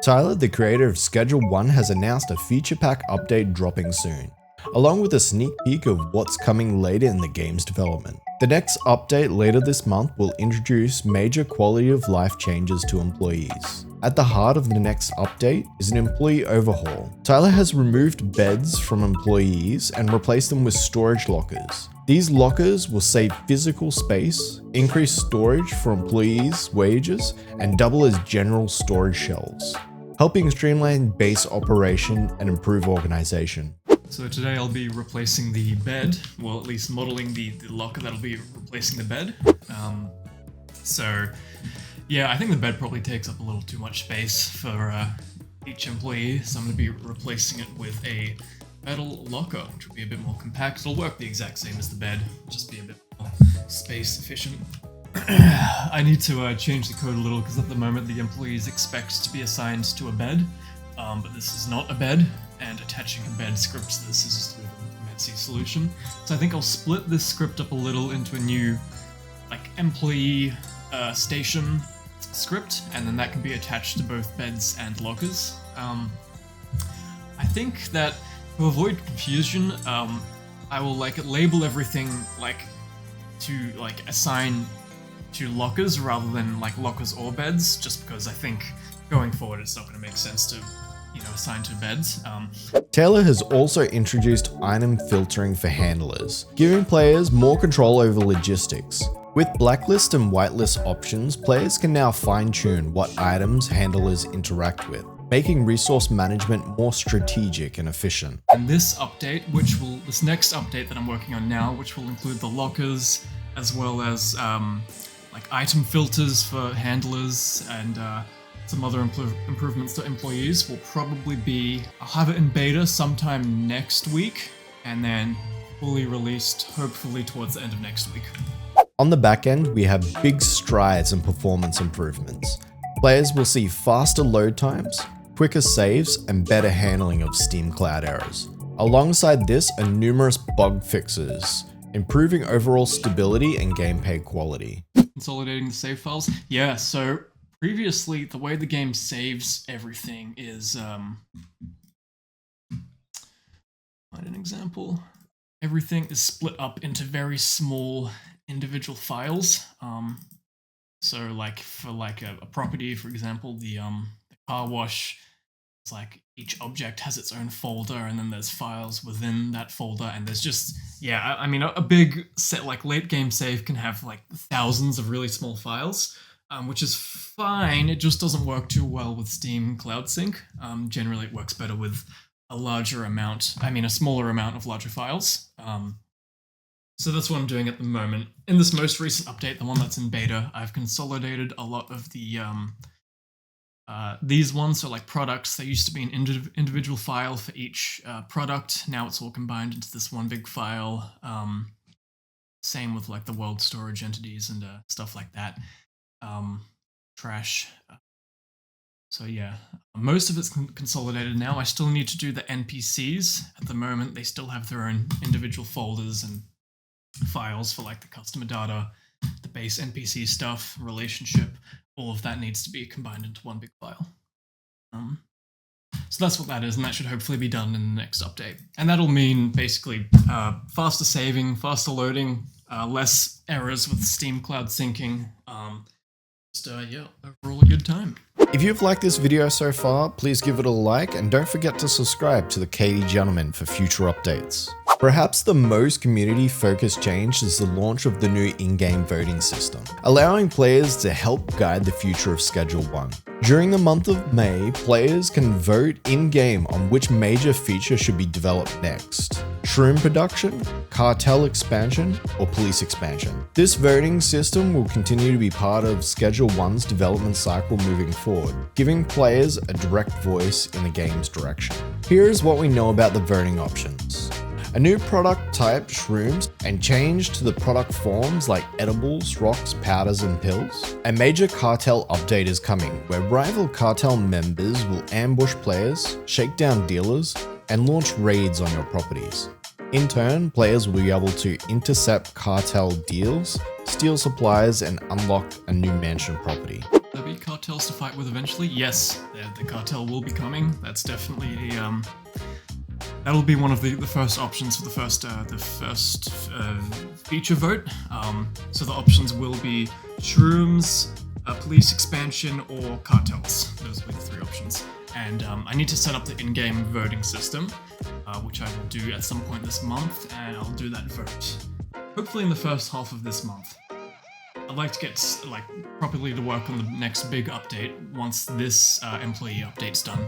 Tyler, the creator of Schedule 1, has announced a feature pack update dropping soon, along with a sneak peek of what's coming later in the game's development. The next update later this month will introduce major quality of life changes to employees. At the heart of the next update is an employee overhaul. Tyler has removed beds from employees and replaced them with storage lockers. These lockers will save physical space, increase storage for employees' wages, and double as general storage shelves, helping streamline base operation and improve organization. So today I'll be replacing the bed, well at least modeling the locker that'll be replacing the bed. So yeah, I think the bed probably takes up a little too much space for each employee, so I'm going to be replacing it with a metal locker, which will be a bit more compact. It'll work the exact same as the bed, just be a bit more space efficient. I need to change the code a little because at the moment the employees expect to be assigned to a bed, but this is not a bed, and attaching a bed script to this is just a bit of a messy solution. So I think I'll split this script up a little into a new employee station script, and then that can be attached to both beds and lockers. I think that to avoid confusion, I will label everything to assign to lockers rather than lockers or beds, just because I think going forward it's not going to make sense to assign to beds. Taylor has also introduced item filtering for handlers, giving players more control over logistics. With blacklist and whitelist options, players can now fine-tune what items handlers interact with, making resource management more strategic and efficient. And this next update that I'm working on now, which will include the lockers, as well as item filters for handlers and some other improvements to employees, will probably I'll have it in beta sometime next week, and then fully released hopefully towards the end of next week. On the back end, we have big strides in performance improvements. Players will see faster load times, quicker saves, and better handling of Steam Cloud errors. Alongside this are numerous bug fixes, improving overall stability and gameplay quality. Consolidating the save files? Yeah, so previously the way the game saves everything is, find an example. Everything is split up into very small individual files. So for a property, for example, the car wash, it's each object has its own folder, and then there's files within that folder, and there's just, yeah, I mean, a big set late game save can have thousands of really small files, which is fine. It just doesn't work too well with Steam Cloud Sync. Generally it works better with a smaller amount of larger files. So that's what I'm doing at the moment. In this most recent update, the one that's in beta, I've consolidated a lot of the these ones. So products, there used to be an individual file for each product. Now it's all combined into this one big file. Same with the world storage entities and stuff like that. Trash. So yeah, most of it's consolidated now. I still need to do the NPCs. At the moment, they still have their own individual folders and files for the customer data, the base NPC stuff, relationship. All of that needs to be combined into one big file. So that's what that is, and that should hopefully be done in the next update. And that'll mean basically faster saving, faster loading, less errors with Steam Cloud syncing. Yeah, overall a good time. If you've liked this video so far, please give it a like, and don't forget to subscribe to the Katie Gentleman for future updates. Perhaps the most community-focused change is the launch of the new in-game voting system, allowing players to help guide the future of Schedule 1. During the month of May, players can vote in-game on which major feature should be developed next: Shroom production, Cartel expansion, or police expansion. This voting system will continue to be part of Schedule 1's development cycle moving forward, giving players a direct voice in the game's direction. Here is what we know about the voting options. A new product type, Shrooms, and change to the product forms like edibles, rocks, powders, and pills. A major Cartel update is coming, where rival Cartel members will ambush players, shake down dealers, and launch raids on your properties. In turn, players will be able to intercept Cartel deals, steal supplies, and unlock a new mansion property. There'll be Cartel cartels to fight with eventually? Yes, the cartel will be coming. That's definitely a that'll be one of the first options for the first feature vote. So the options will be Shrooms, police expansion, or cartels. Those will be the 3 options. And I need to set up the in-game voting system, which I will do at some point this month, and I'll do that vote hopefully in the first half of this month. I'd like to get properly to work on the next big update once this employee update's done.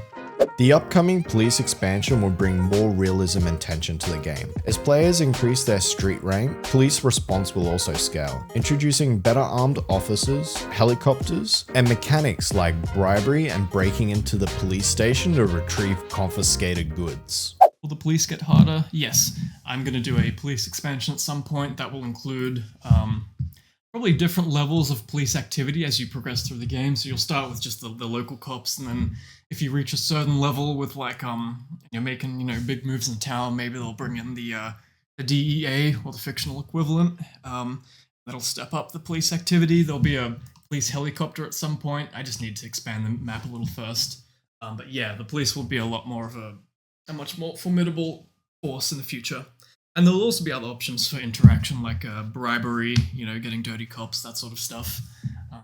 The upcoming police expansion will bring more realism and tension to the game. As players increase their street rank, police response will also scale, introducing better armed officers, helicopters, and mechanics like bribery and breaking into the police station to retrieve confiscated goods. Will the police get harder? Yes. I'm going to do a police expansion at some point that will include probably different levels of police activity as you progress through the game. So you'll start with just the local cops, and then if you reach a certain level with you're making big moves in town, maybe they'll bring in the DEA or the fictional equivalent. That'll step up the police activity. There'll be a police helicopter at some point. I just need to expand the map a little first. But yeah, the police will be a lot more of a much more formidable force in the future. And there'll also be other options for interaction, like bribery, getting dirty cops, that sort of stuff.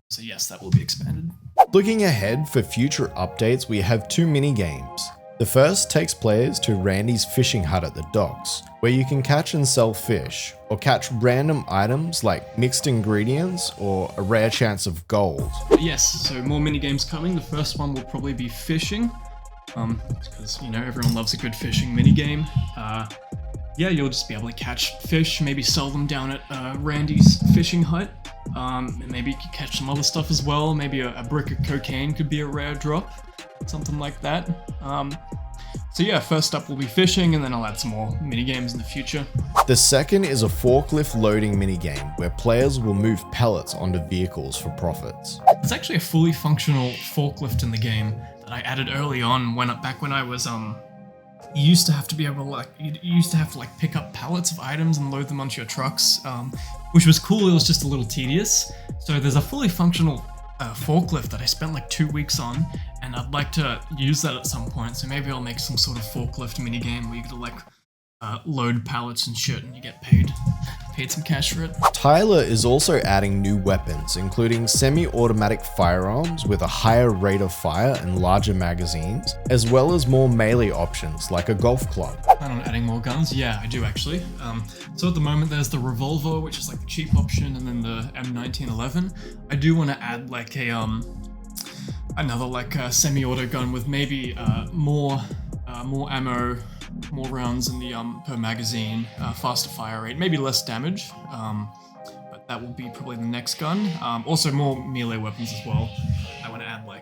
So yes, that will be expanded. Looking ahead for future updates, we have 2 mini-games. The first takes players to Randy's fishing hut at the docks, where you can catch and sell fish, or catch random items like mixed ingredients or a rare chance of gold. Yes, so more mini-games coming. The first one will probably be fishing, because, everyone loves a good fishing mini-game. Yeah, you'll just be able to catch fish, maybe sell them down at Randy's fishing hut. Maybe you could catch some other stuff as well. Maybe a brick of cocaine could be a rare drop, something like that. So yeah, first up will be fishing, and then I'll add some more mini-games in the future. The second is a forklift loading minigame, where players will move pellets onto vehicles for profits. There's actually a fully functional forklift in the game that I added early on back when I was you used to have to be able to pick up pallets of items and load them onto your trucks, which was cool. It was just a little tedious. So there's a fully functional forklift that I spent like 2 weeks on, and I'd like to use that at some point. So maybe I'll make some sort of forklift minigame where you get to load pallets and shit, and you get paid some cash for it. Tyler is also adding new weapons, including semi-automatic firearms with a higher rate of fire and larger magazines, as well as more melee options like a golf club. Plan on adding more guns? Yeah, I do actually. So at the moment there's the revolver, which is like the cheap option, and then the M1911. I do want to add like another semi-auto gun with maybe more ammo, more rounds in the per magazine, faster fire rate, maybe less damage, but that will be probably the next gun. Also more melee weapons as well. I want to add I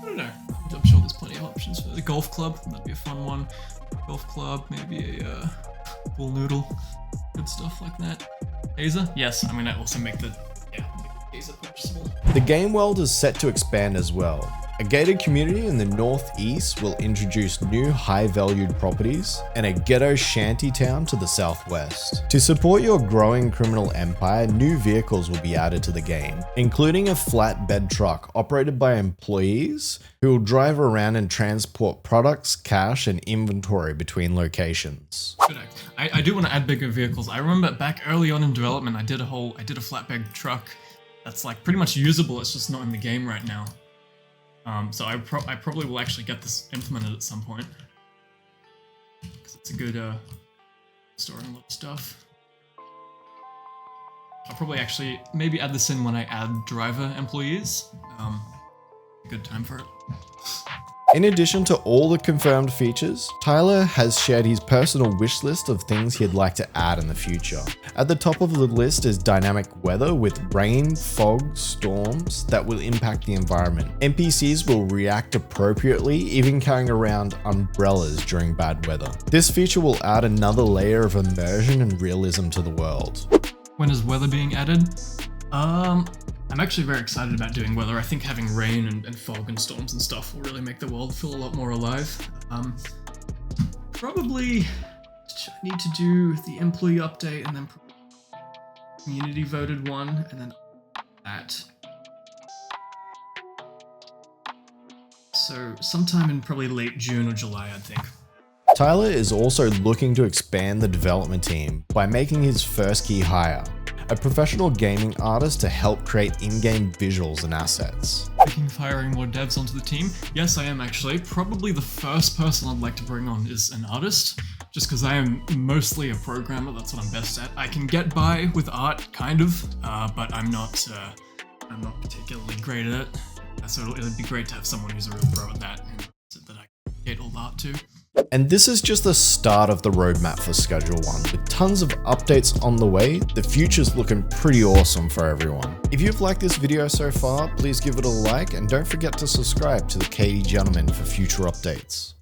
don't know. I'm sure there's plenty of options for the golf club. That'd be a fun one. Golf club, maybe a bull noodle, good stuff like that. Taser? Yes, I'm gonna also make the taser purchasable. The game world is set to expand as well. A gated community in the northeast will introduce new high-valued properties, and a ghetto shanty town to the southwest. To support your growing criminal empire, new vehicles will be added to the game, including a flatbed truck operated by employees who will drive around and transport products, cash, and inventory between locations. I do want to add bigger vehicles. I remember back early on in development, I did a flatbed truck that's pretty much usable. It's just not in the game right now. So I probably will actually get this implemented at some point, because it's a good storing a lot of stuff. I'll probably actually maybe add this in when I add driver employees. Good time for it. In addition to all the confirmed features, Tyler has shared his personal wish list of things he'd like to add in the future. At the top of the list is dynamic weather with rain, fog, storms that will impact the environment. NPCs will react appropriately, even carrying around umbrellas during bad weather. This feature will add another layer of immersion and realism to the world. When is weather being added? I'm actually very excited about doing weather. I think having rain and fog and storms and stuff will really make the world feel a lot more alive. Probably need to do the employee update and then community voted one, and then that. So sometime in probably late June or July, I think. Tyler is also looking to expand the development team by making his first key hire, a professional gaming artist to help create in-game visuals and assets. Thinking of hiring more devs onto the team? Yes, I am actually. Probably the first person I'd like to bring on is an artist, just because I am mostly a programmer, that's what I'm best at. I can get by with art, kind of, but I'm not particularly great at it. So it'd be great to have someone who's a real pro at that and that I can get all the art to. And this is just the start of the roadmap for Schedule 1. With tons of updates on the way, the future's looking pretty awesome for everyone. If you've liked this video so far, please give it a like and don't forget to subscribe to the KD Gentleman for future updates.